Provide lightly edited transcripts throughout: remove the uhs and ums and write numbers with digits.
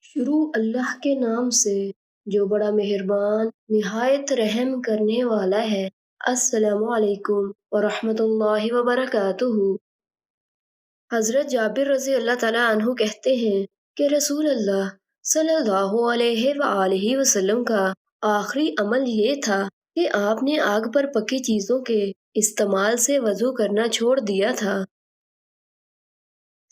شروع اللہ کے نام سے جو بڑا مہربان نہایت رحم کرنے والا ہے۔ السلام علیکم ورحمۃ اللہ وبرکاتہ۔ حضرت جابر رضی اللہ تعالیٰ عنہ کہتے ہیں کہ رسول اللہ صلی اللہ علیہ وآلہ وسلم کا آخری عمل یہ تھا کہ آپ نے آگ پر پکی چیزوں کے استعمال سے وضو کرنا چھوڑ دیا تھا۔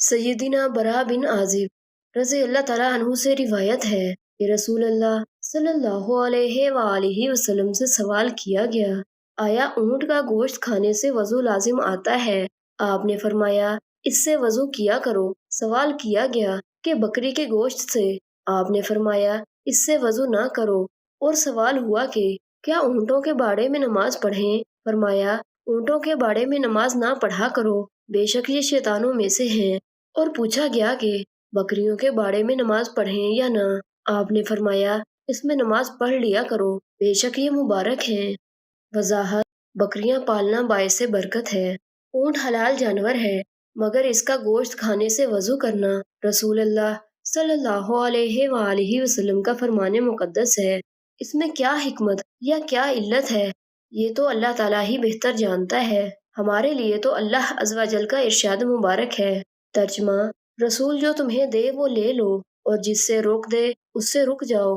سیدنا برا بن عازب رضی اللہ تعالیٰ عنہ سے روایت ہے کہ رسول اللہ صلی اللہ علیہ وآلہ وسلم سے سوال کیا گیا، آیا اونٹ کا گوشت کھانے سے وضو لازم آتا ہے؟ آپ نے فرمایا، اس سے وضو کیا کرو۔ سوال کیا گیا کہ بکری کے گوشت سے؟ آپ نے فرمایا، اس سے وضو نہ کرو۔ اور سوال ہوا کہ کیا اونٹوں کے باڑے میں نماز پڑھیں؟ فرمایا، اونٹوں کے باڑے میں نماز نہ پڑھا کرو، بے شک یہ شیطانوں میں سے ہیں۔ اور پوچھا گیا کہ بکریوں کے باڑے میں نماز پڑھیں یا نہ؟ آپ نے فرمایا، اس میں نماز پڑھ لیا کرو، بے شک یہ مبارک ہیں۔ وضاحت: بکریاں پالنا باعث برکت ہے۔ اونٹ حلال جانور ہے، مگر اس کا گوشت کھانے سے وضو کرنا رسول اللہ صلی اللہ علیہ وآلہ وسلم کا فرمان مقدس ہے۔ اس میں کیا حکمت یا کیا علت ہے، یہ تو اللہ تعالیٰ ہی بہتر جانتا ہے۔ ہمارے لیے تو اللہ عز و جل کا ارشاد مبارک ہے۔ ترجمہ: رسول جو تمہیں دے وہ لے لو، اور جس سے روک دے اس سے رک جاؤ۔